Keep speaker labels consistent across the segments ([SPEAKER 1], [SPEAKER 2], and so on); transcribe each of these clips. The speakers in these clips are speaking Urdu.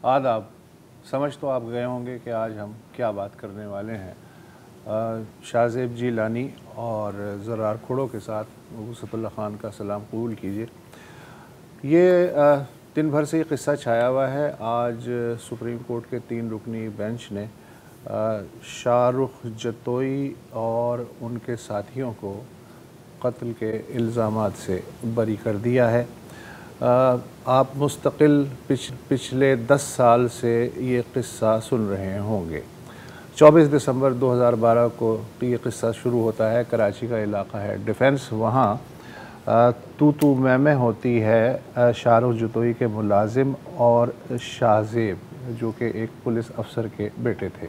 [SPEAKER 1] آداب. سمجھ تو آپ گئے ہوں گے کہ آج ہم کیا بات کرنے والے ہیں. شاہ زیب جیلانی اور زرار کھڑو کے ساتھ وسعت اللہ خان کا سلام قبول کیجیے. یہ دن بھر سے یہ قصہ چھایا ہوا ہے. آج سپریم کورٹ کے 3 رکنی بینچ نے شاہ رخ جتوئی اور ان کے ساتھیوں کو قتل کے الزامات سے بری کر دیا ہے. آپ مستقل پچھلے 10 سال سے یہ قصہ سن رہے ہوں گے. 24 دسمبر 2012 کو یہ قصہ شروع ہوتا ہے. کراچی کا علاقہ ہے ڈیفنس. وہاں تو میں ہوتی ہے شاہ رخ جتوئی کے ملازم اور شاہ زیب جو کہ ایک پولیس افسر کے بیٹے تھے.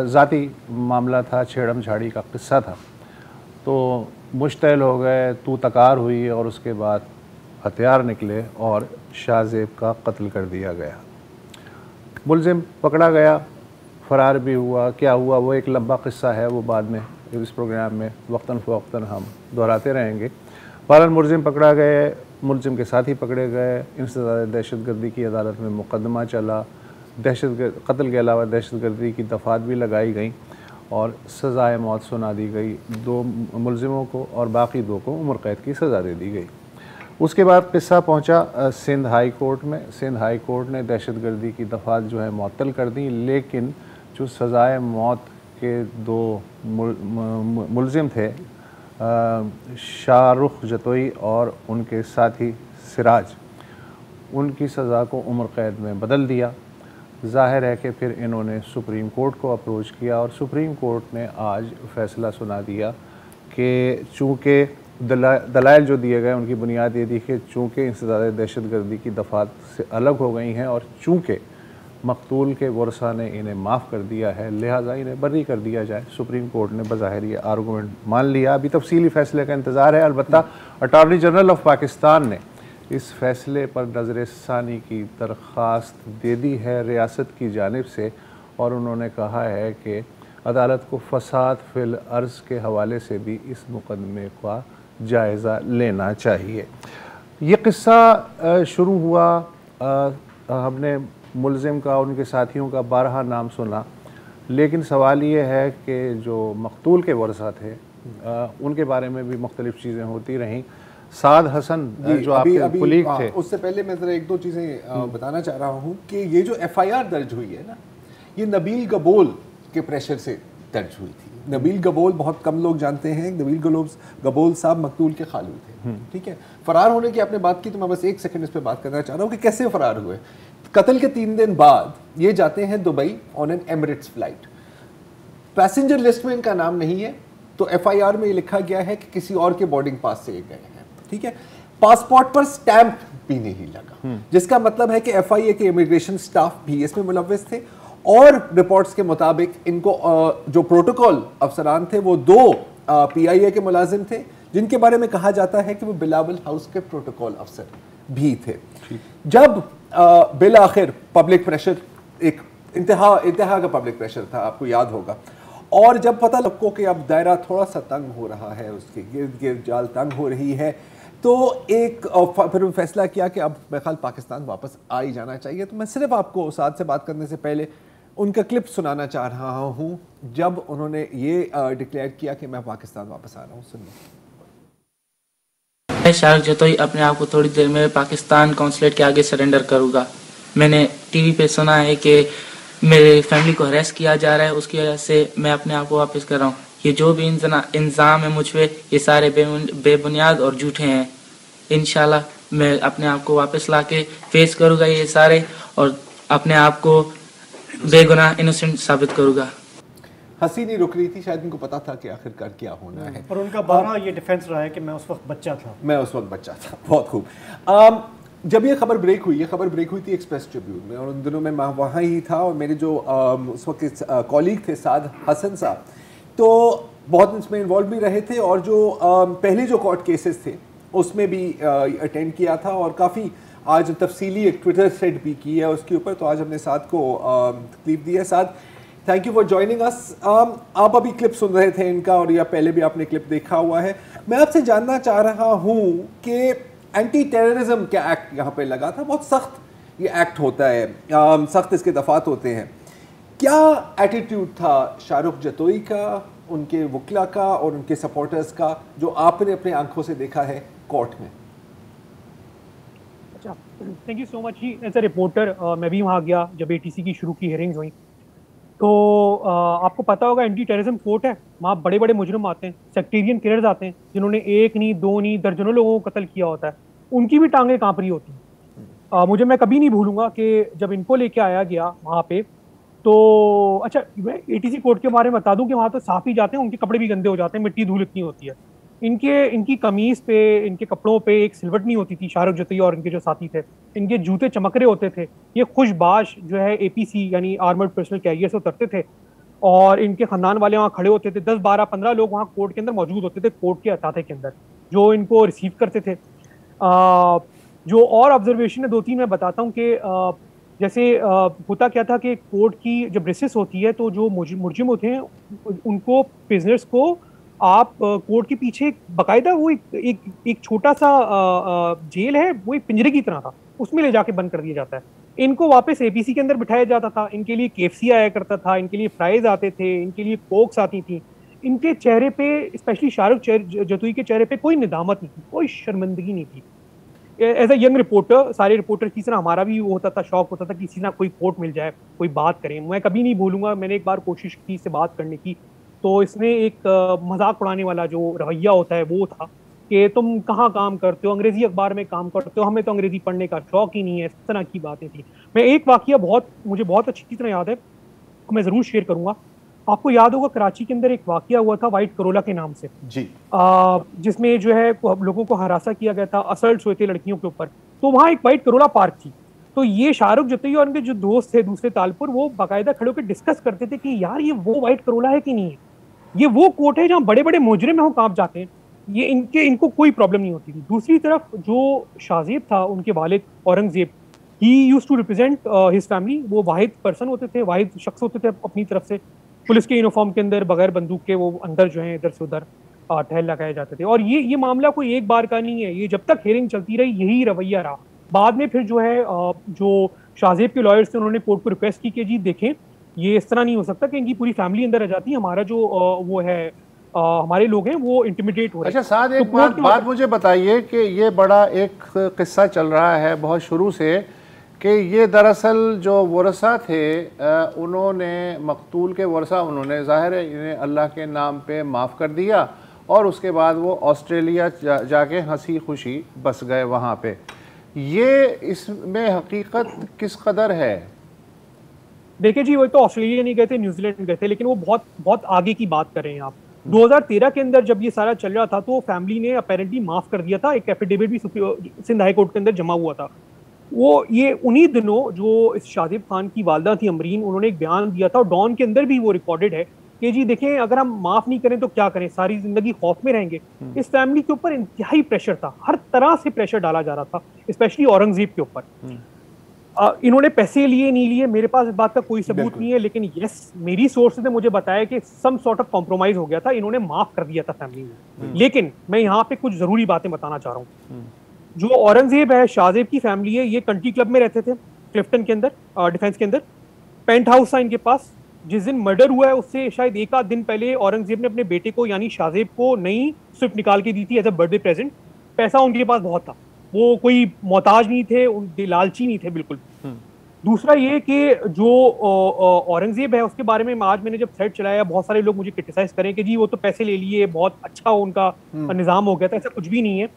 [SPEAKER 1] ذاتی معاملہ تھا, چھیڑم جھاڑی کا قصہ تھا. تو مشتعل ہو گئے, تو تکار ہوئی اور اس کے بعد ہتھیار نکلے اور شاہ زیب کا قتل کر دیا گیا. ملزم پکڑا گیا, فرار بھی ہوا. کیا ہوا وہ ایک لمبا قصہ ہے, وہ بعد میں اس پروگرام میں وقتاً فوقتاً ہم دہراتے رہیں گے. فوراً ملزم پکڑا گئے, ملزم کے ساتھی پکڑے گئے. انسداد دہشت گردی کی عدالت میں مقدمہ چلا. قتل کے علاوہ دہشت گردی کی دفعات بھی لگائی گئیں اور سزائے موت سنا دی گئی. 2 ملزموں کو اور باقی 2 کو عمر قید کی سزا دے دی گئی. اس کے بعد قصہ پہنچا سندھ ہائی کورٹ میں. سندھ ہائی کورٹ نے دہشت گردی کی دفعات جو ہے معطل کر دیں, لیکن جو سزائے موت کے 2 ملزم تھے شاہ رخ جتوئی اور ان کے ساتھی سراج, ان کی سزا کو عمر قید میں بدل دیا. ظاہر ہے کہ پھر انہوں نے سپریم کورٹ کو اپروچ کیا اور سپریم کورٹ نے آج فیصلہ سنا دیا کہ چونکہ دلائل جو دیے گئے ان کی بنیاد یہ تھی کہ چونکہ انسداد دہشت گردی کی دفعات سے الگ ہو گئی ہیں اور چونکہ مقتول کے ورثاء نے انہیں معاف کر دیا ہے, لہٰذا انہیں بری کر دیا جائے. سپریم کورٹ نے بظاہر یہ آرگومنٹ مان لیا. ابھی تفصیلی فیصلے کا انتظار ہے. البتہ اٹارنی جنرل آف پاکستان نے اس فیصلے پر نظر ثانی کی درخواست دے دی ہے ریاست کی جانب سے, اور انہوں نے کہا ہے کہ عدالت کو فساد فی الارض کے حوالے سے بھی اس مقدمے کا جائزہ لینا چاہیے. یہ قصہ شروع ہوا, ہم نے ملزم کا, ان کے ساتھیوں کا بارہا نام سنا, لیکن سوال یہ ہے کہ جو مقتول کے ورثاء تھے ان کے بارے میں بھی مختلف چیزیں ہوتی رہیں. سعد حسن جو آپ کے کولیگ تھے,
[SPEAKER 2] اس سے پہلے میں ذرا 1-2 چیزیں بتانا چاہ رہا ہوں کہ یہ جو ایف آئی آر درج ہوئی ہے نا, یہ نبیل گبول کے پریشر سے درج ہوئی تھی. نبیل گبول بہت کم لوگ جانتے ہیں. نبیل گبول صاحب مقتول کے خالو تھے. ٹھیک ہے, فرار ہونے کی آپ نے بات کی تو میں بس 1 سیکنڈ اس پہ بات کرنا چاہ رہا ہوں کہ کیسے فرار ہوئے. قتل کے 3 دن بعد یہ جاتے ہیں Dubai on an Emirates flight. Passenger list میں ان کا نام نہیں ہے, تو ایف آئی آر میں یہ لکھا گیا ہے کہ کسی اور کے بورڈنگ پاس سے یہ گئے ہیں. ٹھیک ہے, پاسپورٹ پر سٹیمپ بھی نہیں لگا, جس کا مطلب ہے کہ ایف آئی اے کے امیگریشن سٹاف بھی اس میں ملوث تھے. اور رپورٹس کے مطابق ان کو جو پروٹوکول افسران تھے وہ 2 پی آئی اے کے ملازم تھے, جن کے بارے میں کہا جاتا ہے کہ وہ بلاول ہاؤس کے پروٹوکول افسر بھی تھے. جب بالآخر پبلک پریشر, ایک انتہا کا پبلک پریشر تھا, آپ کو یاد ہوگا, اور جب پتہ لگو کہ اب دائرہ تھوڑا سا تنگ ہو رہا ہے, اس کے گرد گرد جال تنگ ہو رہی ہے, تو پھر فیصلہ کیا کہ اب میرے خیال پاکستان واپس آ ہی جانا چاہیے. تو میں صرف آپ کو ساتھ سے بات کرنے سے پہلے ان کا کلپ سنانا چاہ رہا ہوں جب انہوں نے یہ ڈکلیئر کیا کہ میں پاکستان واپس آ رہا ہوں. سنیے.
[SPEAKER 3] میں شاہ رخ جتوئی اپنے آپ کو تھوڑی دیر میں پاکستان قونصلیٹ کے آگے سرنڈر کروں گا. میں نے ٹی وی پہ سنا ہے کہ میرے فیملی کو ہریس کیا جا رہا ہے, اس کی وجہ سے میں اپنے آپ کو واپس کر رہا ہوں. یہ جو بھی الزام ہے مجھ پہ, یہ سارے بے بنیاد اور جھوٹے ہیں. انشاءاللہ میں اپنے آپ کو واپس لا کے فیس کروں گا یہ سارے, اور اپنے آپ کو بے گناہ انوسنٹ ثابت کروں گا.
[SPEAKER 2] ہنسی نہیں رک رہی تھی, شاید ان کو پتا تھا کہ آخر کر کیا ہونا ہے.
[SPEAKER 4] اور ان کا بارہ یہ ڈیفینس رہا ہے کہ میں اس وقت بچہ تھا.
[SPEAKER 2] بہت خوب. جب یہ خبر بریک ہوئی تھی ایکسپریس ٹریبیون میں, اور ان دنوں میں وہاں ہی تھا, اور میرے جو اس وقت کولیگ تھے سعد حسن صاحب, تو بہت اس میں انوالو بھی رہے تھے, اور جو پہلے جو کورٹ کیسز تھے اس میں بھی اٹینڈ کیا تھا, اور کافی آج تفصیلی ایک ٹویٹر تھریڈ بھی کی ہے اس کے اوپر. تو آج ہم نے سعد کو تکلیف دی ہے. سعد, تھینک یو فار جوائننگ اس. آپ ابھی کلپ سن رہے تھے ان کا, اور یا پہلے بھی آپ نے کلپ دیکھا ہوا ہے. میں آپ سے جاننا چاہ رہا ہوں کہ اینٹی ٹیررزم کا ایکٹ یہاں پہ لگا تھا, بہت سخت یہ ایکٹ ہوتا ہے, سخت اس کے دفعات ہوتے ہیں. کیا ایٹیٹیوڈ تھا شاہ رخ جتوئی کا, ان کے وکلا کا اور ان کے سپورٹرز کا, جو آپ نے اپنے آنکھوں سے دیکھا ہے کورٹ میں؟
[SPEAKER 5] اچھا, تھینک یو سو مچ. جی ایز اے رپورٹر میں بھی وہاں گیا جب ATC کی شروع کی ہیئرنگز ہوئیں. تو آپ کو پتا ہوگا اینٹی ٹیررزم کورٹ ہے, وہاں بڑے بڑے مجرم آتے ہیں, سیکٹیرین کلرز آتے ہیں جنہوں نے 1 نہیں 2 نہیں درجنوں لوگوں کو قتل کیا ہوتا ہے, ان کی بھی ٹانگیں کانپ رہی ہوتی ہیں. میں کبھی نہیں بھولوں گا کہ جب ان کو لے کے آیا گیا وہاں پہ, تو اچھا میں ATC کورٹ کے بارے میں بتا دوں کہ وہاں تو صاف ہی جاتے ہیں, ان کے کپڑے بھی گندے ہو جاتے ہیں, مٹی دھول اتنی ہوتی ہے. ان کی قمیض پہ, ان کے کپڑوں پہ ایک سلوٹ نہیں ہوتی تھی. شاہ رخ جتوئی اور ان کے جو ساتھی تھے, ان کے جوتے چمک رہے ہوتے تھے. یہ خوش باش جو ہے APC یعنی آرمرڈ پرسنل کیریئر سے اترتے تھے, اور ان کے خاندان والے وہاں کھڑے ہوتے تھے. 10 12 15 لوگ وہاں کورٹ کے اندر موجود ہوتے تھے, کورٹ کے احاطے کے اندر, جو ان کو ریسیو کرتے تھے. جو اور آبزرویشن ہے 2-3 میں بتاتا ہوں کہ جیسے ہوتا کیا تھا کہ کورٹ کی جب ریسس ہوتی ہے تو جو مجرم ہوتے ہیں ان کو پرزنرز کو آپ کورٹ کے پیچھے باقاعدہ وہ ایک چھوٹا سا جیل ہے, وہ ایک پنجرے کی طرح تھا, اس میں لے جا کے بند کر دیا جاتا ہے. ان کو واپس APC کے اندر بٹھایا جاتا تھا. ان کے لیے KFC آیا کرتا تھا, ان کے لیے فرائز آتے تھے, ان کے لیے کوکس آتی تھیں. ان کے چہرے پہ, اسپیشلی شاہ رخ جتوئی کے چہرے پہ کوئی ندامت نہیں تھی, کوئی شرمندگی نہیں تھی. ایز اے ینگ رپورٹر, سارے رپورٹر کی طرح ہمارا بھی وہ ہوتا تھا, شوق ہوتا تھا کہ کسی نہ کوئی کورٹ مل جائے, کوئی بات کریں. میں کبھی نہیں بھولوں گا, میں نے ایک بار کوشش کی اس سے بات کرنے کی, تو اس میں ایک مذاق اڑانے والا جو رویہ ہوتا ہے وہ تھا کہ تم کہاں کام کرتے ہو, انگریزی اخبار میں کام کرتے ہو, ہمیں تو انگریزی پڑھنے کا شوق ہی نہیں ہے. اس طرح کی باتیں تھیں. میں ایک واقعہ مجھے بہت اچھی طرح یاد ہے, میں ضرور شیئر کروں گا. آپ کو یاد ہوگا کراچی کے اندر ایک واقعہ ہوا تھا وائٹ کرولا کے نام سے,
[SPEAKER 2] جی,
[SPEAKER 5] جس میں جو ہے لوگوں کو ہراساں کیا گیا تھا, اسلٹس ہوئے تھے لڑکیوں کے اوپر. تو وہاں ایک وائٹ کرولا پارک تھی. تو یہ شاہ رخ جتوئی اور ان کے جو دوست تھے دوسرے تالپور, وہ باقاعدہ کھڑے ہو کے ڈسکس کرتے تھے کہ یار یہ وہ وائٹ کرولا ہے کہ نہیں ہے, یہ وہ کورٹ ہے جہاں بڑے بڑے مجرم ہیں وہ کانپ جاتے ہیں, یہ ان کو کوئی پرابلم نہیں ہوتی تھی. دوسری طرف جو شاہزیب تھا, ان کے والد Aurangzeb, he used to represent his family. وہ واحد پرسن ہوتے تھے, واحد شخص ہوتے تھے اپنی طرف سے, پولیس کے یونیفارم کے اندر بغیر بندوق کے وہ اندر جو ہیں ادھر سے ادھر ٹہل لگائے جاتے تھے. اور یہ معاملہ کوئی ایک بار کا نہیں ہے, یہ جب تک ہیئرنگ چلتی رہی یہی رویہ رہا. بعد میں پھر جو ہے جو شاہزیب کے لائرز تھے, انہوں نے کورٹ کو ریکویسٹ کی کہ جی دیکھیں یہ اس طرح نہیں ہو سکتا کہ ان کی پوری فیملی اندر آ جاتی ہے, ہمارا جو وہ ہے ہمارے لوگ ہیں وہ انٹیمیڈیٹ ہو رہے ہیں.
[SPEAKER 1] اچھا سعد, ایک بات مجھے بتائیے کہ یہ بڑا ایک قصہ چل رہا ہے بہت شروع سے کہ یہ دراصل جو ورثہ تھے انہوں نے مقتول کے ورثہ انہوں نے ظاہر ہے انہیں اللہ کے نام پہ معاف کر دیا, اور اس کے بعد وہ آسٹریلیا جا کے ہنسی خوشی بس گئے وہاں پہ. یہ اس میں حقیقت کس قدر ہے؟
[SPEAKER 5] دیکھیں جی, وہ تو آسٹریلیا نہیں گئے تھے, نیوزی لینڈ گئے تھے, لیکن وہ بہت آگے کی بات کر رہے ہیں آپ. 2013 کے اندر جب یہ سارا چل رہا تھا تو فیملی نے اپیرنٹلی معاف کر دیا تھا. ایک ایفیڈیوٹ بھی سندھ ہائی کورٹ کے اندر جمع ہوا تھا. وہ یہ انہی دنوں جو اس شاہزیب خان کی والدہ تھی امرین, انہوں نے ایک بیان دیا تھا, اور ڈان کے اندر بھی وہ ریکارڈڈ ہے کہ جی دیکھیں اگر ہم معاف نہیں کریں تو کیا کریں, ساری زندگی خوف میں رہیں گے. اس فیملی کے اوپر انتہائی پریشر تھا, ہر طرح سے پریشر ڈالا جا رہا تھا, اسپیشلی اورنگزیب کے اوپر. انہوں نے پیسے لیے نہیں لیے, میرے پاس اس بات کا کوئی ثبوت نہیں ہے, لیکن یس میری سورس نے مجھے بتایا کہ سم سارٹ آف کمپرومائز ہو گیا تھا, انہوں نے معاف کر دیا تھا فیملی نے. لیکن میں یہاں پہ کچھ ضروری باتیں بتانا چاہ رہا ہوں. جو اورنگزیب ہے, شاہزیب کی فیملی ہے, یہ کنٹری کلب میں رہتے تھے کلفٹن کے اندر, ڈیفینس کے اندر. پینٹ ہاؤس تھا ان کے پاس. جس دن مرڈر ہوا ہے اس سے شاید 1 آدھ دن پہلے اورنگزیب نے اپنے بیٹے کو یعنی شاہزیب کو نئی سوئفٹ نکال کے دی تھی as a birth day present. پیسہ ان کے پاس بہت تھا, وہ کوئی محتاج نہیں تھے, لالچی نہیں تھے بالکل. دوسرا یہ کہ جو اورنگزیب ہے اس کے بارے میں آج میں نے جب تھریڈ چلایا, بہت سارے لوگ مجھے کرٹیسائز کریں کہ جی وہ تو پیسے لے لیے, بہت اچھا ان کا نظام ہو گیا تھا. ایسا کچھ بھی نہیں ہے.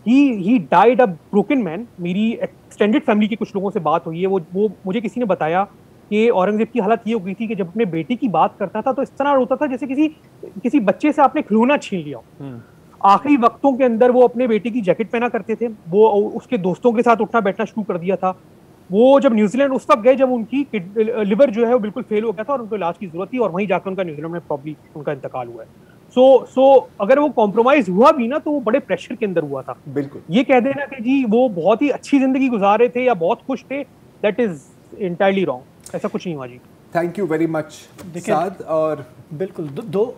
[SPEAKER 5] He died a broken man. میری ایکسٹینڈیڈ فیملی کے کچھ لوگوں سے بات ہوئی ہے, وہ مجھے کسی نے بتایا کہ اورنگزیب کی حالت یہ ہو گئی تھی کہ جب اپنے بیٹے کی بات کرتا تھا تو اس طرح روتا تھا جیسے کسی بچے سے آپ نے کھلونا چھین لیا ہو. آخری وقتوں کے اندر وہ اپنے بیٹے کی جیکٹ پہنا کرتے تھے, وہ اس کے دوستوں کے ساتھ اٹھنا بیٹھنا شروع کر دیا تھا. وہ جب نیوزی لینڈ اس وقت گئے جب ان کی لیور جو ہے وہ بالکل فیل ہو گیا تھا اور ان کو علاج کی ضرورت تھی, اور وہیں جا کر ان کا نیوزی لینڈ میں پرابلی ان کا انتقال ہوا ہے. سو اگر وہ کمپرومائز ہوا بھی نا تو وہ بڑے پریشر کے اندر ہوا تھا.
[SPEAKER 2] بالکل
[SPEAKER 5] یہ کہہ دینا کہ جی وہ بہت ہی اچھی زندگی گزار رہے تھے یا بہت خوش تھے, دیٹ از انٹائرلی رانگ. ایسا کچھ نہیں ہوا جی.
[SPEAKER 2] تھینک یو ویری مچ سعد. اور
[SPEAKER 4] بالکل دو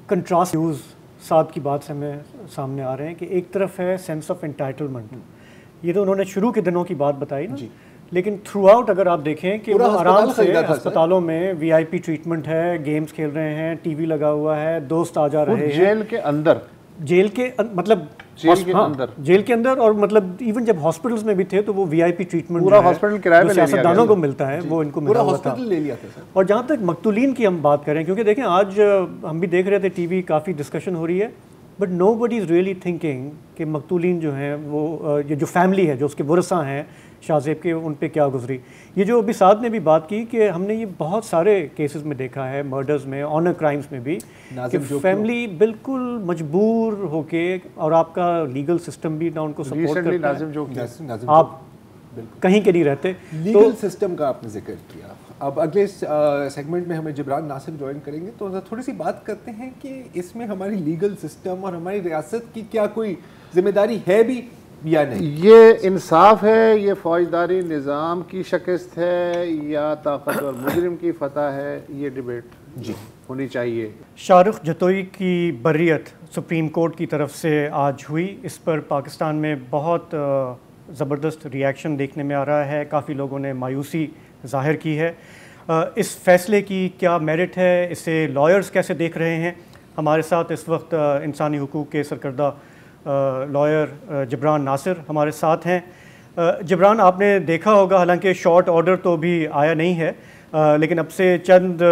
[SPEAKER 4] کنٹراسٹ نیوز سعد کی بات سے ہمیں سامنے آ رہے ہیں کہ ایک طرف ہے سینس آف انٹائٹلمنٹ, یہ تو انہوں نے شروع کے دنوں کی بات بتائی نا, لیکن تھرو آؤٹ اگر آپ دیکھیں کہ وہ آرام سے اسپتالوں میں وی آئی پی ٹریٹمنٹ ہے, گیمز کھیل رہے ہیں, ٹی وی لگا ہوا ہے, دوست آ جا رہے ہیں
[SPEAKER 1] جیل کے اندر,
[SPEAKER 4] جیل کے مطلب جیل کے اندر, اور مطلب ایون جب ہاسپٹلز میں بھی تھے تو وہ وی آئی پی ٹریٹمنٹ
[SPEAKER 1] پورا ہاسپٹل کرائے پہ
[SPEAKER 4] سیاستدانوں کو ملتا ہے وہ ان کو ملا ہوا تھا. اور جہاں تک مقتولین کی ہم بات کریں, کیونکہ دیکھیں آج ہم بھی دیکھ رہے تھے ٹی وی, کافی ڈسکشن ہو رہی ہے, but nobody is really thinking کہ مقتولین جو ہیں وہ یہ جو فیملی ہے, جو اس کے ورثاء ہیں شاہ زیب کے, ان پہ کیا گزری. یہ جو ابھی سعد نے بھی بات کی کہ ہم نے یہ بہت سارے کیسز میں دیکھا ہے, مرڈرز میں, آنر کرائمز میں بھی, کہ فیملی بالکل مجبور ہو کے, اور آپ کا لیگل سسٹم بھی نہ ان کو سپورٹ کرتا ہے, آپ کہیں کے نہیں رہتے.
[SPEAKER 2] لیگل سسٹم کا آپ نے ذکر کیا. اب اگلے سیگمنٹ میں ہمیں جبران ناصر جوائن کریں گے, تو تھوڑی سی بات کرتے ہیں کہ اس میں ہماری لیگل سسٹم اور ہماری ریاست کی کیا کوئی ذمہ داری ہے بھی یا نہیں.
[SPEAKER 1] یہ انصاف ہے, یہ فوجداری نظام کی شکست ہے, یا طاقتور مجرم کی فتح ہے, یہ ڈیبیٹ ہونی چاہیے.
[SPEAKER 4] شاہ رخ جتوئی کی بریت سپریم کورٹ کی طرف سے آج ہوئی. اس پر پاکستان میں بہت زبردست ری ایکشن دیکھنے میں آ رہا ہے, کافی لوگوں نے مایوسی ظاہر کی ہے. اس فیصلے کی کیا میرٹ ہے, اسے لائرز کیسے دیکھ رہے ہیں؟ ہمارے ساتھ اس وقت انسانی حقوق کے سرکردہ لائر جبران ناصر ہمارے ساتھ ہیں. جبران, آپ نے دیکھا ہوگا, حالانکہ شارٹ آرڈر تو بھی آیا نہیں ہے, لیکن اب سے چند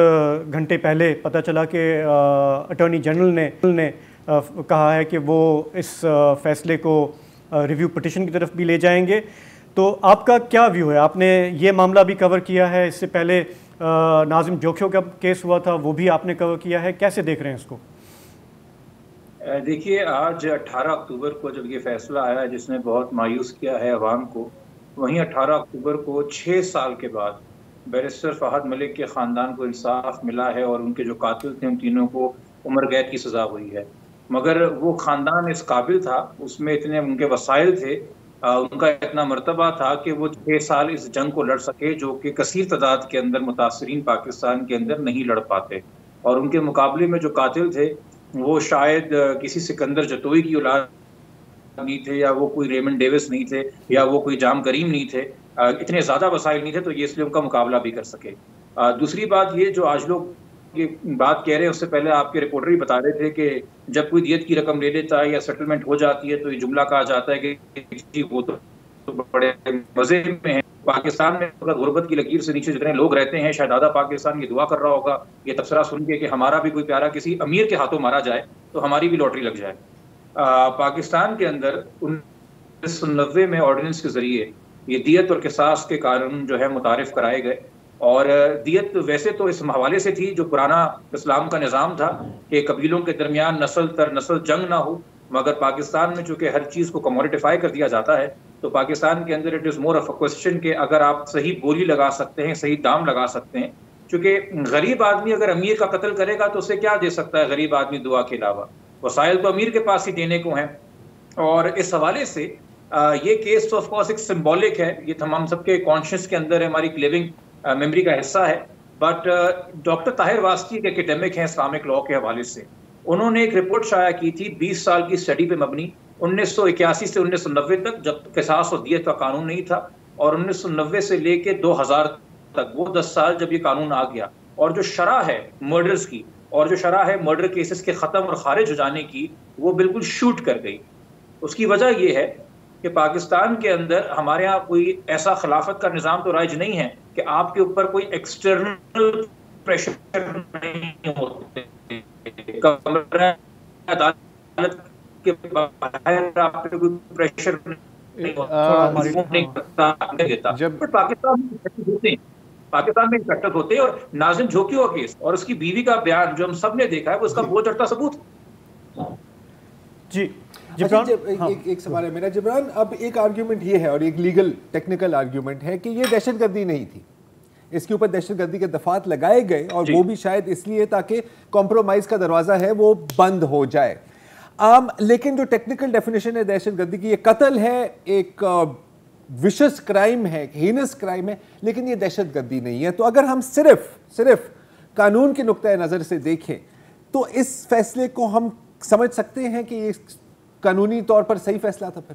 [SPEAKER 4] گھنٹے پہلے پتہ چلا کہ اٹارنی جنرل نے کہا ہے کہ وہ اس فیصلے کو ریویو پٹیشن کی طرف بھی لے جائیں گے. تو آپ کا کیا ویو ہے؟ آپ نے یہ معاملہ بھی کور کیا ہے, اس سے پہلے ناظم جوکھیو کا کیس ہوا تھا وہ بھی آپ نے کور کیا ہے, کیسے دیکھ رہے ہیں اس کو؟
[SPEAKER 6] دیکھیے, آج 18 اکتوبر کو جب یہ فیصلہ آیا جس نے بہت مایوس کیا ہے عوام کو, وہیں 18 اکتوبر کو 6 سال کے بعد بیرسٹر فہد ملک کے خاندان کو انصاف ملا ہے, اور ان کے جو قاتل تھے ان تینوں کو عمر قید کی سزا ہوئی ہے. مگر وہ خاندان اس قابل تھا, اس میں اتنے ان کے وسائل تھے, ان کا اتنا مرتبہ تھا کہ وہ 6 سال اس جنگ کو لڑ سکے, جو کہ کثیر تعداد کے اندر متاثرین پاکستان کے اندر نہیں لڑ پاتے. اور ان کے مقابلے میں جو قاتل تھے وہ شاید کسی سکندر جتوئی کی اولاد نہیں تھے, یا وہ کوئی ریمنڈ ڈیوس نہیں تھے, یا وہ کوئی جام کریم نہیں تھے, اتنے زیادہ وسائل نہیں تھے, تو یہ اس لیے ان کا مقابلہ بھی کر سکے. دوسری بات یہ جو آج لوگ یہ بات کہہ رہے ہیں, اس سے پہلے آپ کے رپورٹر ہی بتا رہے تھے کہ جب کوئی دیت کی رقم لے لیتا ہے یا سیٹلمنٹ ہو جاتی ہے تو یہ جملہ کہا جاتا ہے کہ وہ تو بڑے مزے میں ہیں. پاکستان میں اگر غربت کی لکیر سے نیچے جتنے لوگ رہتے ہیں, شہزادہ پاکستان یہ دعا کر رہا ہوگا یہ تبصرہ سن کے کہ ہمارا بھی کوئی پیارا کسی امیر کے ہاتھوں مارا جائے تو ہماری بھی لاٹری لگ جائے. پاکستان کے اندر 1990 میں آرڈیننس کے ذریعے یہ دیت اور قصاص کے قانون جو ہے متعارف کرائے گئے. اور دیت ویسے تو اس حوالے سے تھی جو پرانا اسلام کا نظام تھا کہ قبیلوں کے درمیان نسل تر نسل جنگ نہ ہو, مگر پاکستان میں چونکہ ہر چیز کو کموڈیفائی کر دیا جاتا ہے تو پاکستان کے اندر it is more of a question کہ اگر آپ صحیح بولی لگا سکتے ہیں, صحیح دام لگا سکتے ہیں. چونکہ غریب آدمی اگر امیر کا قتل کرے گا تو اسے کیا دے سکتا ہے غریب آدمی دعا کے علاوہ؟ وسائل تو امیر کے پاس ہی دینے کو ہیں. اور اس حوالے سے یہ کیس تو آف کورس ایک سمبولک ہے, یہ تمام سب کے کانشیس کے اندر ہے, ہماری لیونگ میموری کا حصہ ہے. بٹ ڈاکٹر طاہر واسطی ایک ایکیڈیمک ہیں اسلامک لا کے حوالے سے, انہوں نے ایک رپورٹ شائع کی تھی 20 سال کی اسٹڈی پہ مبنی, 1981 سے 1990 تک, جب قصاص اور دیت کا قانون نہیں تھا, اور 1990 سے لے کے 2000 تک, وہ 10 سال جب یہ قانون آ گیا. اور جو شرح ہے مرڈرز کی, اور جو شرح ہے مرڈر کیسز کے ختم اور خارج ہو جانے کی, وہ بالکل شوٹ کر گئی. اس کی وجہ یہ ہے کہ پاکستان کے اندر ہمارے ہاں کوئی ایسا خلافت کا نظام تو رائج نہیں ہے کہ آپ کے اوپر کوئی ایکسٹرنل پریشر نہیں ہوتے. عدالت کے باہر آپ پہ کوئی پریشر نہیں ہوتا. پاکستان میں انسپیکٹر ہوتے ہیں, اور ناظم جھوکیو کا کیس اور اس کی بیوی کا بیان جو ہم سب نے دیکھا ہے وہ اس کا بہت چڑھتا ثبوت.
[SPEAKER 4] جی
[SPEAKER 2] ایک سوال ہے میرا جبران, اب ایک آرگیومنٹ یہ ہے اور ایک لیگل ٹیکنیکل آرگیومنٹ ہے کہ یہ دہشت گردی نہیں تھی, اس کے اوپر دہشت گردی کے دفعات لگائے گئے, اور وہ بھی شاید اس لیے تاکہ کمپرومائز کا دروازہ ہے وہ بند ہو جائے. لیکن جو ٹیکنیکل ڈیفینیشن ہے دہشت گردی کی, یہ قتل ہے, ایک وشس کرائم ہے, ہینس کرائم ہے, لیکن یہ دہشت گردی نہیں ہے. تو اگر ہم صرف قانون کے نقطۂ نظر سے دیکھیں تو اس فیصلے کو ہم سمجھ سکتے ہیں کہ یہ قانونی طور پر صحیح فیصلہ تھا. پھر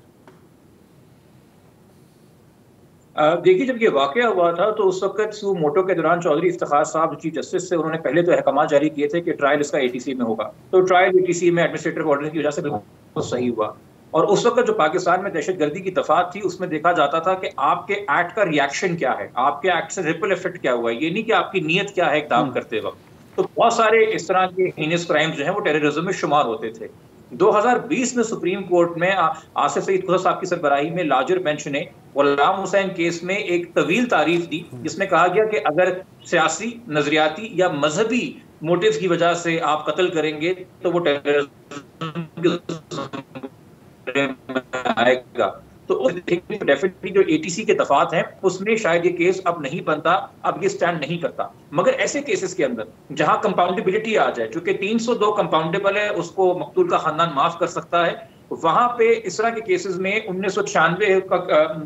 [SPEAKER 6] دیکھیے جب یہ واقعہ ہوا تھا تو اس وقت سو موٹو کے دوران چودھری افتخار صاحب چیف جسٹس سے انہوں نے پہلے تو احکامات جاری کیے تھے کہ ٹرائل اس کا ATC میں ہوگا، تو ٹرائل ATC میں ایڈمنسٹریٹو آرڈر کی وجہ سے بالکل صحیح ہوا. اور اس وقت جو پاکستان میں دہشت گردی کی دفعات تھی اس میں دیکھا جاتا تھا کہ آپ کے ایکٹ کا ریئیکشن کیا ہے، آپ کے ایکٹ سے ریپل ایفیکٹ کیا ہوا ہے، یہ نہیں کہ آپ کی نیت کیا ہے اقدام کرتے وقت. تو بہت سارے اس طرح کے ہینس کرائمز جو ہیں وہ ٹیررزم میں شمار ہوتے تھے. 2020 میں سپریم کورٹ میں آصف سعید خضر صاحب کی سربراہی میں لارجر بینچ نے غلام حسین کیس میں ایک طویل تعریف دی جس میں کہا گیا کہ اگر سیاسی، نظریاتی یا مذہبی موٹیوز کی وجہ سے آپ قتل کریں گے تو وہ ٹیررزم آئے گا. تو ڈیفینیٹلی جو ATC کے دفعات ہیں اس میں شاید یہ کیس اب نہیں بنتا، اب یہ سٹینڈ نہیں کرتا. مگر ایسے کیسز کے اندر جہاں کمپاؤنڈیبلٹی آ جائے، چونکہ 302 کمپاؤنڈیبل ہے، اس کو مقتول کا خاندان معاف کر سکتا ہے، وہاں پہ اس طرح کے کیسز میں 1996 کا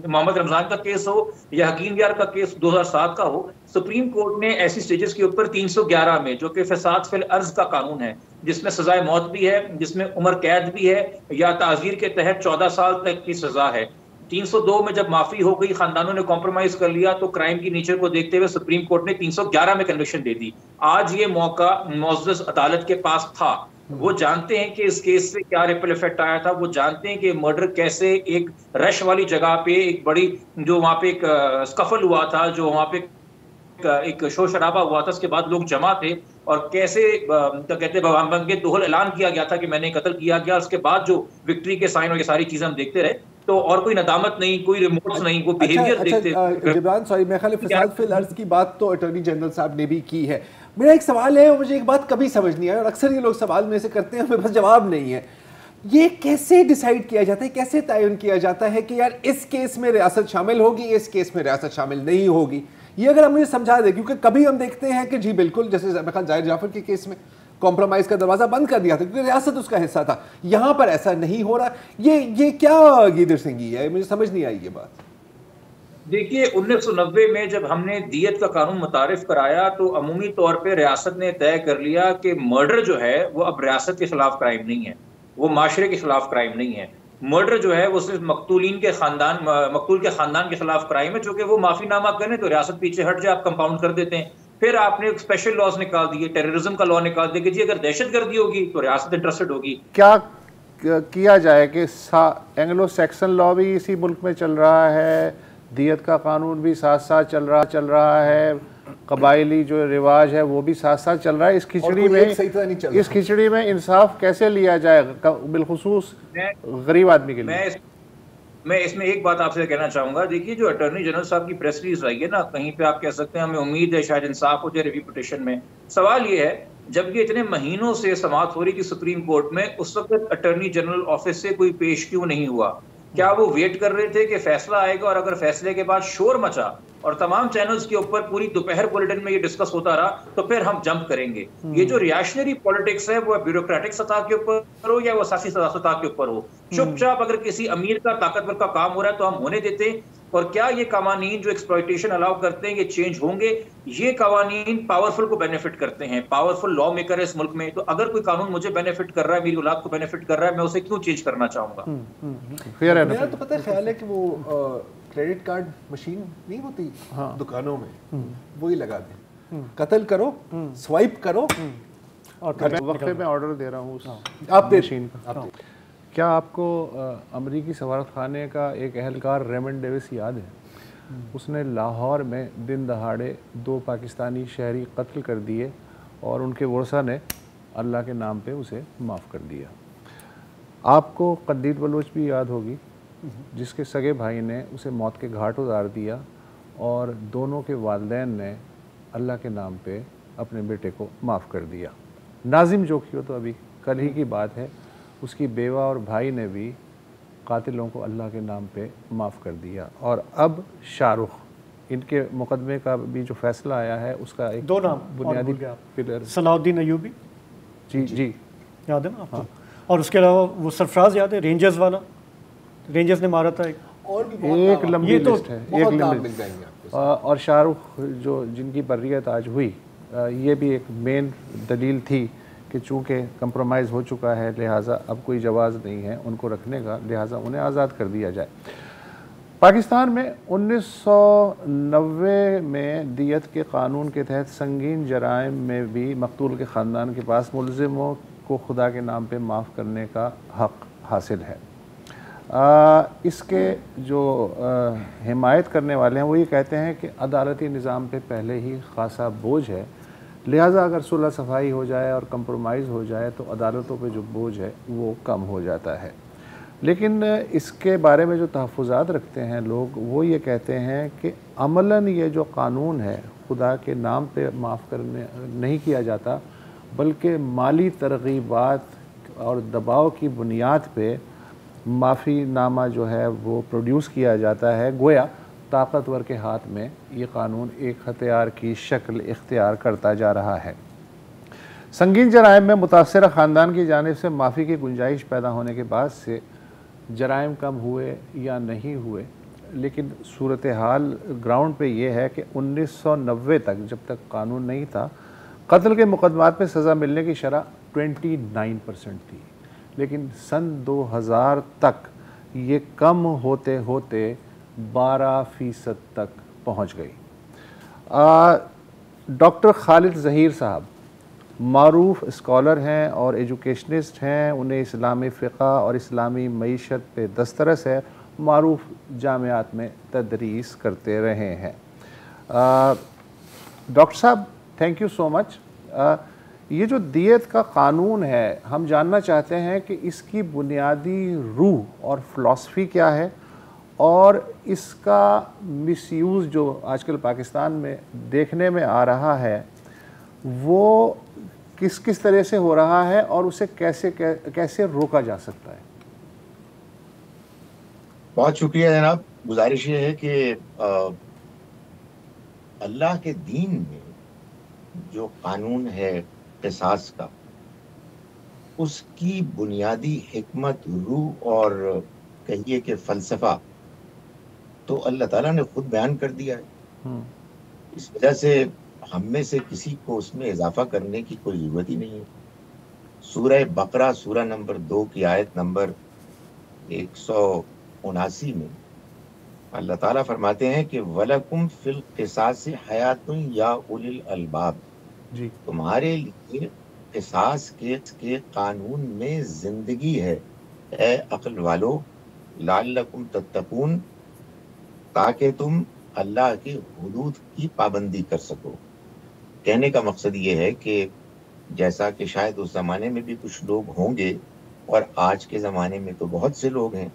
[SPEAKER 6] محمد رمضان کا کیس ہو یا حکیم یار کا کیس 2007 کا ہو، سپریم کورٹ نے ایسی سٹیجز کے اوپر 311 میں جو کہ فساد فی الارض کا قانون ہے، جس میں سزائے موت بھی ہے، جس میں عمر قید بھی ہے یا تعزیر کے تحت 14 سال تک کی سزا ہے. 302 میں جب معافی ہو گئی، خاندانوں نے کمپرومائز کر لیا، تو کرائم کی نیچر کو دیکھتے ہوئے سپریم کورٹ نے 311 میں کنوکشن دے دی. آج یہ موقع معزز عدالت کے پاس تھا، وہ جانتے ہیں کہ اس کیس سے کیا ریپل ایفیکٹ آیا تھا، وہ جانتے ہیں کہ مرڈر کیسے ایک رش والی جگہ پہ ایک بڑی جو وہاں پہ ایک اسکفل ہوا تھا، جو وہاں پہ ایک شور شرابہ ہوا تھا، اس کے بعد لوگ جمع تھے اور کیسے کہتے بنگے دوہل اعلان کیا گیا تھا کہ میں نے قتل کیا گیا. اس کے بعد جو وکٹری کے سائن اور یہ ساری چیزیں ہم دیکھتے رہے تو اور کوئی ندامت نہیں، کوئی ریمورس نہیں، کوئی بیہیویئر دیکھتے.
[SPEAKER 2] جبران سوری، میرے خیال فساد فی الارض کی بات تو اٹارنی جنرل صاحب نے بھی کی ہے. میرا ایک سوال ہے، مجھے ایک بات کبھی سمجھ نہیں آئی اور اکثر یہ لوگ سوال میں سے کرتے ہیں، ہمیں بس جواب نہیں ہے. یہ کیسے ڈیسائیڈ کیا جاتا ہے، کیسے تعین کیا جاتا ہے کہ یار اس کیس میں ریاست شامل ہوگی، اس کیس میں ریاست شامل نہیں ہوگی؟ یہ اگر ہم مجھے سمجھا دیں، کیونکہ کبھی ہم دیکھتے ہیں کہ جی بالکل، جیسے ظاہر جعفر کے کیس میں کمپرومائز کا دروازہ بند کر دیا تھا کیونکہ ریاست اس کا حصہ تھا. یہاں پر ایسا نہیں ہو رہا. یہ کیا گیدر سنگھی ہے؟ مجھے سمجھ نہیں آئی یہ بات.
[SPEAKER 6] دیکھیے 1990 میں جب ہم نے دیت کا قانون متعارف کرایا تو عمومی طور پہ ریاست نے طے کر لیا کہ مرڈر جو ہے وہ اب ریاست کے خلاف کرائم نہیں ہے، وہ معاشرے کے خلاف کرائم نہیں ہے. مرڈر جو ہے وہ صرف مقتول کے خاندان کے خلاف کرائم ہے. چونکہ وہ معافی نامہ کریں تو ریاست پیچھے ہٹ جائے، آپ کمپاؤنڈ کر دیتے ہیں. پھر آپ نے اسپیشل لاز نکال دیے، ٹیررزم کا لا نکال دیا کہ جی اگر دہشت گردی ہوگی تو ریاست انٹرسٹڈ ہوگی.
[SPEAKER 1] کیا کیا جائے کہ اینگلو سیکسن لا بھی اسی ملک میں چل رہا ہے، دیت کا قانون بھی ساتھ ساتھ چل رہا ہے، قبائلی جو رواج ہے وہ بھی ساتھ ساتھ چل رہا ہے. اس کھچڑی میں انصاف کیسے لیا جائے بالخصوص غریب آدمی کے لیے؟
[SPEAKER 6] میں اس میں ایک بات آپ سے کہنا چاہوں گا. دیکھیے جو اٹارنی جنرل صاحب کی پریس ریلیز آئی ہے نا، کہیں پہ آپ کہہ سکتے ہیں ہمیں امید ہے شاید انصاف ہو جائے ریویو پٹیشن میں. سوال یہ ہے جب یہ اتنے مہینوں سے سماعت ہو رہی تھی سپریم کورٹ میں، اس وقت اٹارنی جنرل آفس سے کوئی پیش کیوں نہیں ہوا؟ کیا وہ ویٹ کر رہے تھے کہ فیصلہ آئے گا اور اگر فیصلے کے بعد شور مچا اور تمام چینلز کے اوپر پوری دوپہر بلیٹن میں یہ ڈسکس ہوتا رہا تو پھر ہم جمپ کریں گے؟ یہ جو ریاشنری پالیٹکس ہے وہ بیوروکریٹک سطح کے اوپر ہو یا وہ سیاسی سطح کے اوپر ہو، چپ چاپ اگر کسی امیر کا طاقتور کا کام ہو رہا ہے تو ہم ہونے دیتے ہیں. اور کیا یہ قوانین جو ایکسپلائٹیشن الاؤ کرتے ہیں یہ چینج ہوں گے؟ یہ قوانین پاورفل کو بینیفٹ کرتے ہیں، پاورفل لا میکر ہے اس ملک میں. تو اگر کوئی قانون مجھے بینیفٹ کر رہا ہے، میری اولاد کو بینیفٹ کر رہا ہے، میں اسے کیوں چینج کرنا چاہوں گا؟
[SPEAKER 2] میرا تو پتہ خیال ہے کہ وہ کریڈٹ کارڈ مشین نہیں ہوتی دکانوں میں، وہی لگا دیں، قتل کرو، سوائپ کرو
[SPEAKER 1] اور وقفے میں آرڈر دے رہا ہوں
[SPEAKER 2] آپ
[SPEAKER 1] مشین کا. کیا آپ کو امریکی سفارت خانے کا ایک اہلکار ریمنڈ ڈیوس یاد ہے؟ اس نے لاہور میں دن دہاڑے 2 پاکستانی شہری قتل کر دیے اور ان کے ورثہ نے اللہ کے نام پہ اسے معاف کر دیا. آپ کو قدید بلوچ بھی یاد ہوگی جس کے سگے بھائی نے اسے موت کے گھاٹ اتار دیا اور دونوں کے والدین نے اللہ کے نام پہ اپنے بیٹے کو معاف کر دیا. ناظم جوکھیو تو ابھی کل ہی کی بات ہے، اس کی بیوہ اور بھائی نے بھی قاتلوں کو اللہ کے نام پہ معاف کر دیا. اور اب شاہ رخ، ان کے مقدمے کا بھی جو فیصلہ آیا ہے اس کا ایک
[SPEAKER 4] 2 نام
[SPEAKER 1] بنیادی پلر،
[SPEAKER 4] صلاح الدین ایوبی
[SPEAKER 1] جی
[SPEAKER 4] یاد ہے نا آپ کو؟ اور اس کے علاوہ وہ سرفراز یاد ہے رینجرز والا، رینجرز نے مارا تھا
[SPEAKER 1] ایک لمبی لسٹ ہے، ایک لمبی. اور شاہ رخ جو جن کی برئت آج ہوئی، یہ بھی ایک مین دلیل تھی کہ چونکہ کمپرومائز ہو چکا ہے لہٰذا اب کوئی جواز نہیں ہے ان کو رکھنے کا، لہٰذا انہیں آزاد کر دیا جائے. پاکستان میں 1990 میں دیت کے قانون کے تحت سنگین جرائم میں بھی مقتول کے خاندان کے پاس ملزموں کو خدا کے نام پہ معاف کرنے کا حق حاصل ہے. اس کے جو حمایت کرنے والے ہیں وہ یہ کہتے ہیں کہ عدالتی نظام پہ پہلے ہی خاصا بوجھ ہے، لہٰذا اگر صلح صفائی ہو جائے اور کمپرومائز ہو جائے تو عدالتوں پہ جو بوجھ ہے وہ کم ہو جاتا ہے. لیکن اس کے بارے میں جو تحفظات رکھتے ہیں لوگ وہ یہ کہتے ہیں کہ عملاً یہ جو قانون ہے خدا کے نام پہ معاف کرنے نہیں کیا جاتا، بلکہ مالی ترغیبات اور دباؤ کی بنیاد پہ معافی نامہ جو ہے وہ پروڈیوس کیا جاتا ہے، گویا طاقتور کے ہاتھ میں یہ قانون ایک ہتھیار کی شکل اختیار کرتا جا رہا ہے. سنگین جرائم میں متاثرہ خاندان کی جانب سے معافی کی گنجائش پیدا ہونے کے بعد سے جرائم کم ہوئے یا نہیں ہوئے، لیکن صورتحال گراؤنڈ پہ یہ ہے کہ 1990 تک جب تک قانون نہیں تھا قتل کے مقدمات میں سزا ملنے کی شرح 29% تھی، لیکن سن 2000 تک یہ کم ہوتے ہوتے 12% تک پہنچ گئی. ڈاکٹر خالد ظہیر صاحب معروف اسکالر ہیں اور ایجوکیشنسٹ ہیں، انہیں اسلامی فقہ اور اسلامی معیشت پہ دسترس ہے، معروف جامعات میں تدریس کرتے رہے ہیں. ڈاکٹر صاحب تھینک یو سو مچ. یہ جو دیت کا قانون ہے ہم جاننا چاہتے ہیں کہ اس کی بنیادی روح اور فلسفی کیا ہے، اور اس کا مس یوز جو آج کل پاکستان میں دیکھنے میں آ رہا ہے وہ کس طرح سے ہو رہا ہے اور اسے کیسے روکا جا سکتا ہے؟
[SPEAKER 7] بہت شکریہ جناب. گزارش یہ ہے کہ اللہ کے دین میں جو قانون ہے قصاص کا، اس کی بنیادی حکمت، روح اور کہیے کہ فلسفہ تو اللہ تعالیٰ نے خود بیان کر دیا ہے. اس وجہ سے ہم میں سے کسی کو اس میں اضافہ کرنے کی کوئی ضرورت ہی نہیں ہے. سورہ بقرہ سورہ نمبر 2 کی آیت نمبر 179 میں اللہ تعالیٰ فرماتے ہیں کہ وَلَكُمْ فِي الْقِصَاصِ حَيَاتٌ يَا أُولِي الْأَلْبَابِ، تمہارے لیے قصاص کے قانون میں زندگی ہے اے عقل والو، لعلکم تتقون، تاکہ تم اللہ کی حدود کی پابندی کر سکو. کہنے کا مقصد یہ ہے کہ جیسا کہ شاید اس زمانے میں بھی کچھ لوگ ہوں گے اور آج کے زمانے میں تو بہت سے لوگ ہیں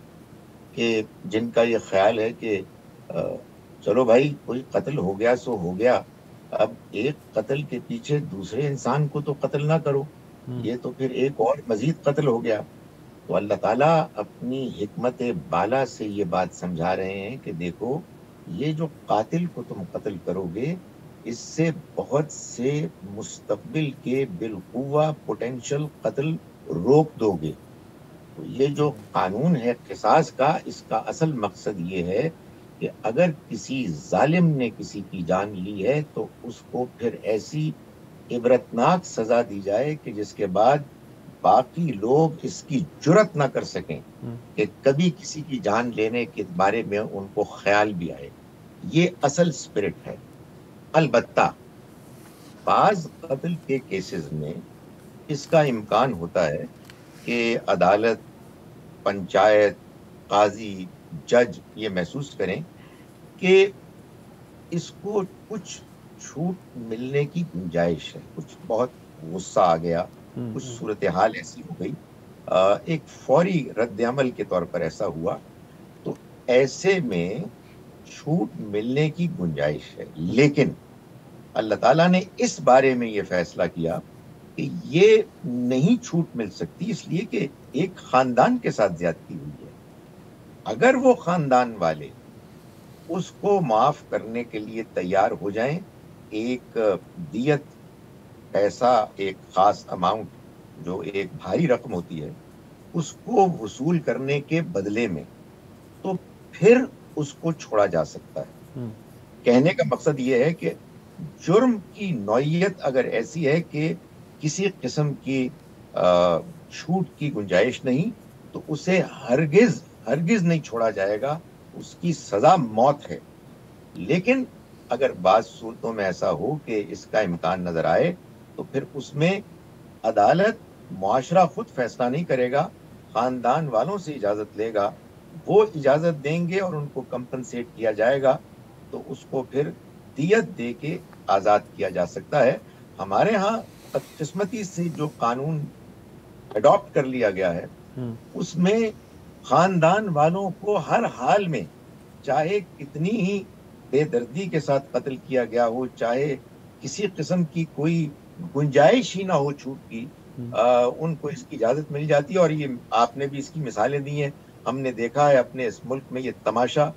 [SPEAKER 7] کہ جن کا یہ خیال ہے کہ چلو بھائی کوئی قتل ہو گیا سو ہو گیا، اب ایک قتل کے پیچھے دوسرے انسان کو تو قتل نہ کرو، یہ تو پھر ایک اور مزید قتل ہو گیا. تو اللہ تعالیٰ اپنی حکمت بالا سے یہ بات سمجھا رہے ہیں کہ دیکھو یہ جو قاتل کو تم قتل کرو گے اس سے بہت سے مستقبل کے بالقوہ پوٹینشل قتل روک دو گے. تو یہ جو قانون ہے قصاص کا، اس کا اصل مقصد یہ ہے کہ اگر کسی ظالم نے کسی کی جان لی ہے تو اس کو پھر ایسی عبرتناک سزا دی جائے کہ جس کے بعد باقی لوگ اس کی جرت نہ کر سکیں کہ کبھی کسی کی جان لینے کے بارے میں ان کو خیال بھی آئے. یہ اصل اسپرٹ ہے. البتہ بعض قتل کے کیسز میں اس کا امکان ہوتا ہے کہ عدالت، پنچایت، قاضی، جج یہ محسوس کریں کہ اس کو کچھ چھوٹ ملنے کی گنجائش ہے. کچھ بہت غصہ آ گیا، کچھ صورتحال ایسی ہو گئی، ایک فوری رد عمل کے طور پر ایسا ہوا، تو ایسے میں چھوٹ ملنے کی گنجائش ہے. لیکن اللہ تعالیٰ نے اس بارے میں یہ فیصلہ کیا کہ یہ نہیں چھوٹ مل سکتی، اس لیے کہ ایک خاندان کے ساتھ زیادتی ہوئی ہے. اگر وہ خاندان والے اس کو معاف کرنے کے لیے تیار ہو جائیں، ایک دیت پیسہ، ایک خاص اماؤنٹ جو ایک بھاری رقم ہوتی ہے، اس کو وصول کرنے کے بدلے میں، تو پھر اس کو چھوڑا جا سکتا ہے. کہنے کا مقصد یہ ہے کہ جرم کی نوعیت اگر ایسی ہے کہ کسی قسم کی چھوٹ کی گنجائش نہیں، تو اسے ہرگز نہیں چھوڑا جائے گا، اس کی سزا موت ہے. لیکن اگر بعض صورتوں میں ایسا ہو کہ اس کا امکان نظر آئے تو پھر اس میں عدالت، معاشرہ خود فیصلہ نہیں کرے گا، خاندان والوں سے اجازت لے گا، وہ اجازت دیں گے اور ان کو کمپنسیٹ کیا جائے گا تو اس کو پھر دیت دے کے آزاد کیا جا سکتا ہے. ہمارے ہاں بدقسمتی سے جو قانون اڈاپٹ کر لیا گیا ہے اس میں خاندان والوں کو ہر حال میں، چاہے کتنی ہی بے دردی کے ساتھ قتل کیا گیا ہو، چاہے کسی قسم کی کوئی گنجائش ہی نہ ہو چھوٹ کی، ان کو اس کی اجازت مل جاتی ہے. اور یہ آپ نے بھی اس کی مثالیں دی ہیں، ہم نے دیکھا ہے اپنے اس ملک میں یہ تماشا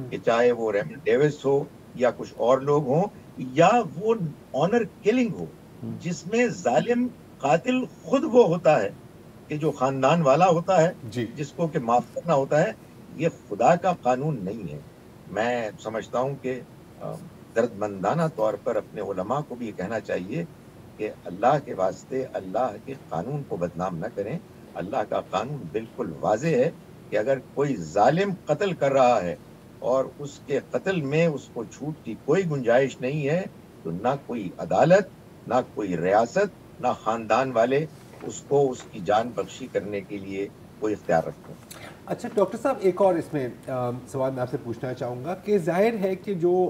[SPEAKER 7] کہ چاہے وہ ریمن ڈیوس ہو یا کچھ اور لوگ ہوں، یا وہ آنر کلنگ ہو جس میں ظالم قاتل خود وہ ہوتا ہے کہ جو خاندان والا ہوتا ہے، جس کو کہ معاف کرنا ہوتا ہے. یہ خدا کا قانون نہیں ہے. میں سمجھتا ہوں کہ درد مندانہ طور پر اپنے علماء کو بھی یہ کہنا چاہیے کہ اللہ کے واسطے اللہ کے قانون کو بدنام نہ کریں. اللہ کا قانون بالکل واضح ہے کہ اگر کوئی ظالم قتل کر رہا ہے اور اس کے قتل میں اس کو چھوٹ کی کوئی گنجائش نہیں ہے تو نہ کوئی عدالت، نہ کوئی ریاست، نہ خاندان والے اس کو اس کی جان بخشی کرنے کے لیے کوئی اختیار رکھتے ہیں.
[SPEAKER 2] اچھا ڈاکٹر صاحب، ایک اور اس میں سوال میں آپ سے پوچھنا چاہوں گا کہ ظاہر ہے کہ جو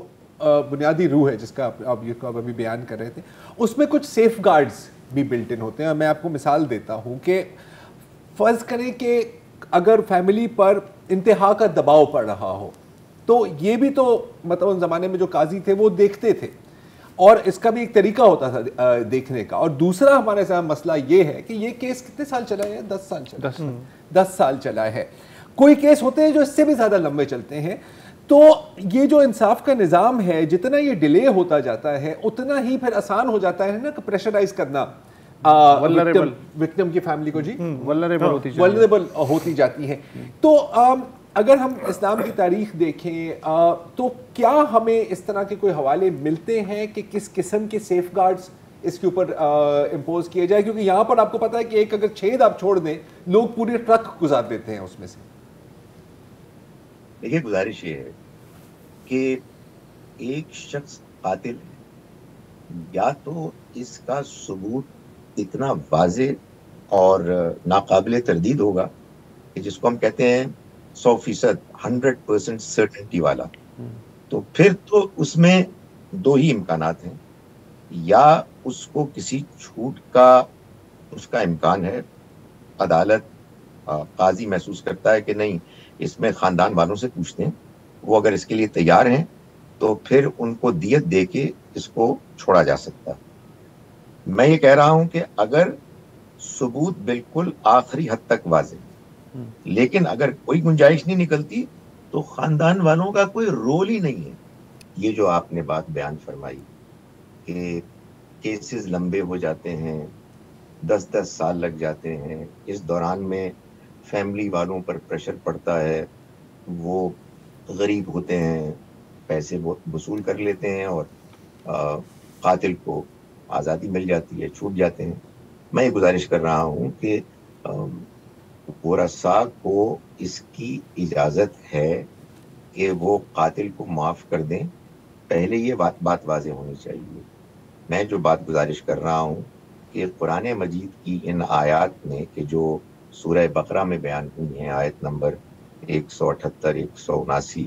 [SPEAKER 2] بنیادی روح ہے جس کا آپ ابھی بیان کر رہے تھے، اس میں کچھ سیف گارڈز بھی بلٹ ان ہوتے ہیں. میں آپ کو مثال دیتا ہوں کہ فرض کریں کہ اگر فیملی پر انتہا کا دباؤ پڑ رہا ہو تو یہ بھی تو مطلب ان زمانے میں جو قاضی تھے وہ دیکھتے تھے، اور اس کا بھی ایک طریقہ ہوتا تھا دیکھنے کا. اور دوسرا ہمارے ساتھ مسئلہ یہ ہے کہ یہ کیس کتنے سال چلا ہے؟ 10 سال چلا، 10 سال چلا ہے. کوئی کیس ہوتے ہیں جو اس سے بھی زیادہ لمبے چلتے ہیں. تو یہ جو انصاف کا نظام ہے، جتنا یہ ڈیلے ہوتا جاتا ہے اتنا ہی پھر آسان ہو جاتا ہے نا کہ پریشرائز کرنا وکٹم کی فیملی کو. جی ولنریبل ہوتی جاتی ہے. تو اگر ہم اسلام کی تاریخ دیکھیں تو کیا ہمیں اس طرح کے کوئی حوالے ملتے ہیں کہ کس قسم کے سیف گارڈز اس کے اوپر امپوز کیے جائے؟ کیونکہ یہاں پر آپ کو پتا ہے کہ ایک اگر چھید آپ چھوڑ دیں لوگ پوری ٹرک گزار دیتے ہیں اس میں سے.
[SPEAKER 7] دیکھیے گزارش یہ ہے کہ ایک شخص قاتل ہے، یا تو اس کا ثبوت اتنا واضح اور ناقابل تردید ہوگا کہ جس کو ہم کہتے ہیں 100% 100% سرٹنٹی والا. تو پھر تو اس میں دو ہی امکانات ہیں، یا اس کو کسی چھوٹ کا اس کا امکان ہے، عدالت قاضی محسوس کرتا ہے کہ نہیں اس میں خاندان والوں سے پوچھتے ہیں، وہ اگر اس کے لیے تیار ہیں تو پھر ان کو دیت دے کے اس کو چھوڑا جا سکتا ہے. میں یہ کہہ رہا ہوں کہ اگر ثبوت بالکل آخری حد تک واضح لیکن اگر کوئی گنجائش نہیں نکلتی تو خاندان والوں کا کوئی رول ہی نہیں ہے. یہ جو آپ نے بات بیان فرمائی کہ کیسز لمبے ہو جاتے ہیں، 10 سال لگ جاتے ہیں، اس دوران میں فیملی والوں پر پریشر پڑتا ہے، وہ غریب ہوتے ہیں، پیسے وصول کر لیتے ہیں اور قاتل کو آزادی مل جاتی ہے، چھوٹ جاتے ہیں. میں یہ گزارش کر رہا ہوں کہ ورثاء کو اس کی اجازت ہے کہ وہ قاتل کو معاف کر دیں. پہلے یہ بات واضح ہونی چاہیے. میں جو بات گزارش کر رہا ہوں کہ قرآن مجید کی ان آیات میں کہ جو سورہ بقرہ میں بیان ہوئی ہیں، آیت نمبر 178 179،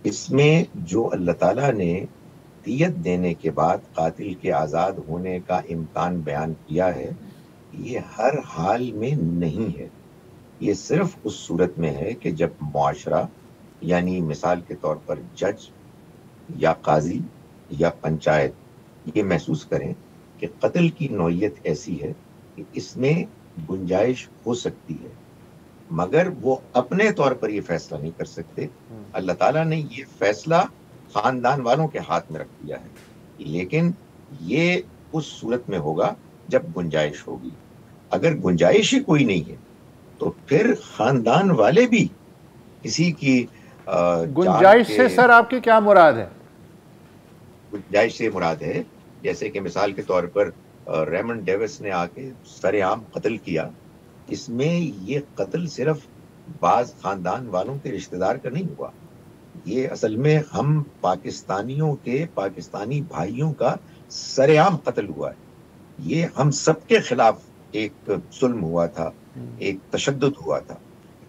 [SPEAKER 7] اس میں جو اللہ تعالیٰ نے دیت دینے کے بعد قاتل کے آزاد ہونے کا امکان بیان کیا ہے، یہ ہر حال میں نہیں ہے. یہ صرف اس صورت میں ہے کہ جب معاشرہ، یعنی مثال کے طور پر جج یا قاضی یا پنچایت یہ محسوس کریں کہ قتل کی نوعیت ایسی ہے کہ اس میں گنجائش ہو سکتی ہے، مگر وہ اپنے طور پر یہ فیصلہ نہیں کر سکتے. اللہ تعالیٰ نے یہ فیصلہ خاندان والوں کے ہاتھ میں رکھ دیا ہے، لیکن یہ اس صورت میں ہوگا جب گنجائش ہوگی. اگر گنجائش ہی کوئی نہیں ہے تو پھر خاندان والے بھی کسی کی
[SPEAKER 1] گنجائش سے سر آپ کی کیا مراد ہے؟
[SPEAKER 7] گنجائش سے مراد ہے جیسے کہ مثال کے طور پر ریمن ڈیوس نے آ کے سر عام قتل کیا. اس میں یہ قتل صرف بعض خاندان والوں کے رشتہ دار کا نہیں ہوا. یہ اصل میں ہم پاکستانیوں کے پاکستانی بھائیوں کا سر عام قتل ہوا ہے. یہ ہم سب کے خلاف ایک ظلم ہوا تھا, ایک تشدد ہوا تھا.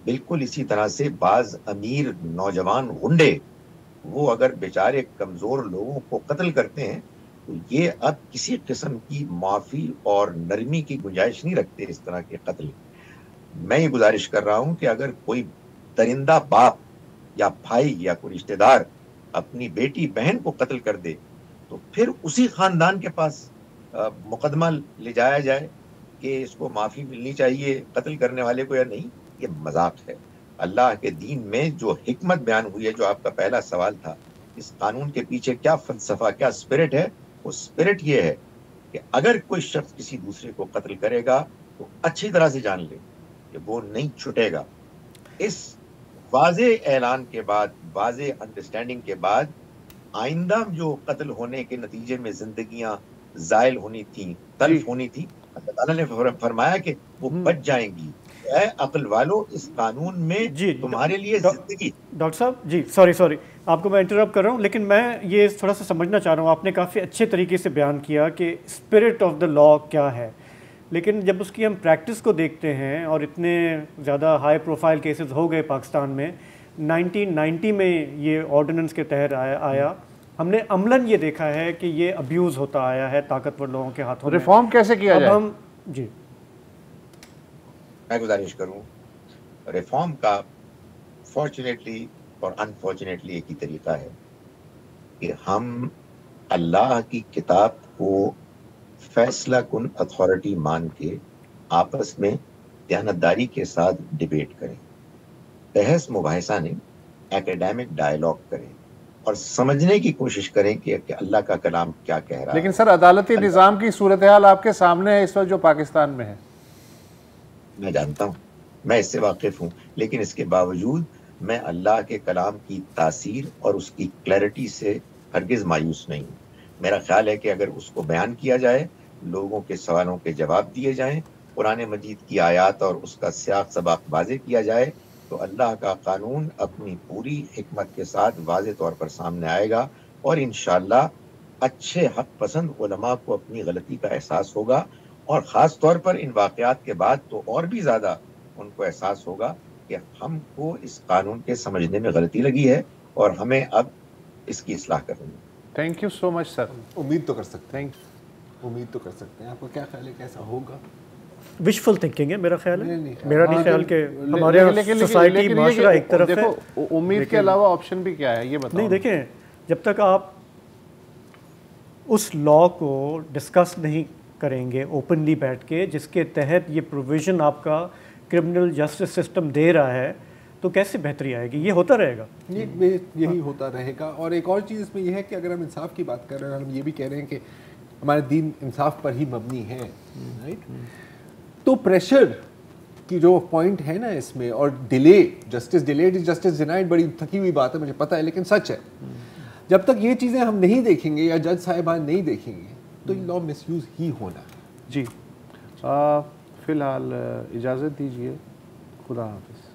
[SPEAKER 7] بالکل اسی طرح سے بعض امیر نوجوان غنڈے وہ اگر بیچارے کمزور لوگوں کو قتل کرتے ہیں تو یہ اب کسی قسم کی معافی اور نرمی کی گنجائش نہیں رکھتے اس طرح کے قتل. میں یہ گزارش کر رہا ہوں کہ اگر کوئی درندہ باپ یا بھائی یا کوئی رشتہ دار اپنی بیٹی بہن کو قتل کر دے تو پھر اسی خاندان کے پاس مقدمہ لے جایا جائے کہ اس کو معافی ملنی چاہیے قتل کرنے والے کو یا نہیں. یہ مذاق ہے. اللہ کے دین میں جو حکمت بیان ہوئی ہے, جو آپ کا پہلا سوال تھا, اس قانون کے پیچھے کیا فلسفہ, کیا اسپرٹ ہے, وہ اسپرٹ یہ ہے کہ اگر کوئی شخص کسی دوسرے کو قتل کرے گا تو اچھی طرح سے جان لے کہ وہ نہیں چھٹے گا. اس واضح اعلان کے بعد, واضح انڈرسٹینڈنگ کے بعد, آئندہ جو قتل ہونے کے نتیجے میں زندگیاں زائل ہونی تھیں, تلف ہونی تھی, اللہ تعالیٰ نے فرمایا کہ وہ بچ جائیں گی. اے عقل والو, اس قانون میں تمہارے لیے زندگی.
[SPEAKER 4] ڈاکٹر صاحب جی سوری آپ کو میں انٹرپٹ کر رہا ہوں, لیکن میں یہ تھوڑا سا سمجھنا چاہ رہا ہوں. آپ نے کافی اچھے طریقے سے بیان کیا کہ اسپرٹ آف دا لا کیا ہے, لیکن جب اس کی ہم پریکٹس کو دیکھتے ہیں, اور اتنے زیادہ ہائی پروفائل کیسز ہو گئے پاکستان میں, 1990 میں یہ آرڈیننس کے تحت آیا, ہم نے عملاً یہ دیکھا ہے کہ یہ ابیوز ہوتا آیا ہے طاقتور لوگوں کے ہاتھوں.
[SPEAKER 1] ریفارم کیسے کیا جائے؟
[SPEAKER 4] ہم جی
[SPEAKER 7] میں گزارش کروں, ریفارم کا فارچونیٹلی اور انفارچونیٹلی ایک ہی طریقہ ہے کہ ہم اللہ کی کتاب کو فیصلہ کن اتھارٹی مان کے آپس میں دیانتداری کے ساتھ ڈیبیٹ کریں, بحث مباحثہ نہیں, ایکیڈیمک ڈائیلاگ کریں اور سمجھنے کی کوشش کریں کہ اللہ کا کلام کیا کہہ رہا ہے.
[SPEAKER 1] لیکن سر عدالتی نظام کی صورتحال آپ کے سامنے ہے اس وقت جو پاکستان میں ہے.
[SPEAKER 7] میں جانتا ہوں, میں اس سے واقف ہوں, لیکن اس کے باوجود میں اللہ کے کلام کی تاثیر اور اس کی کلیئرٹی سے ہرگز مایوس نہیں ہوں. میرا خیال ہے کہ اگر اس کو بیان کیا جائے, لوگوں کے سوالوں کے جواب دیے جائیں, قرآن مجید کی آیات اور اس کا سیاق سباق واضح کیا جائے, تو اللہ کا قانون اپنی پوری حکمت کے ساتھ واضح طور پر سامنے آئے گا, اور انشاءاللہ اچھے حق پسند علماء کو اپنی غلطی کا احساس ہوگا, اور خاص طور پر ان واقعات کے بعد تو اور بھی زیادہ ان کو احساس ہوگا کہ ہم کو اس قانون کے سمجھنے میں غلطی لگی ہے اور ہمیں اب اس کی اصلاح کرنی ہے.
[SPEAKER 1] تھینک یو سو مچ سر.
[SPEAKER 2] امید تو کر سکتے ہیں, امید تو کر سکتے ہیں. آپ کو کیا خیال ہے کیسا ہوگا؟
[SPEAKER 4] وشفل تھنکنگ ہے میرا خیال ہے, میرا نہیں خیال کہ ہمارے سوسائٹی معاشرہ ایک طرف ہے.
[SPEAKER 1] دیکھو امید کے علاوہ آپشن بھی کیا ہے یہ بتاؤ.
[SPEAKER 4] نہیں دیکھیں, جب تک آپ اس لا کو ڈسکس نہیں کریں گے اوپنلی بیٹھ کے, جس کے تحت یہ پروویژن آپ کا کرمنل جسٹس سسٹم دے رہا ہے, تو کیسے بہتری آئے گی؟ یہ ہوتا رہے گا,
[SPEAKER 2] یہی ہوتا رہے گا. اور ایک اور چیز اس میں یہ ہے کہ اگر ہم انصاف کی بات کر رہے ہیں, ہم یہ بھی کہہ رہے ہیں کہ ہمارا دین انصاف پر ہی مبنی ہے, رائٹ, تو پریشر کی جو پوائنٹ ہے نا اس میں, اور delay, justice delayed is justice denied, بڑی تھکی ہوئی بات ہے مجھے پتہ ہے, لیکن سچ ہے. جب تک یہ چیزیں ہم نہیں دیکھیں گے یا جج صاحبان نہیں دیکھیں گے تو یہ لا مس یوز ہی ہونا ہے.
[SPEAKER 1] جی فی الحال اجازت دیجیے, خدا حافظ.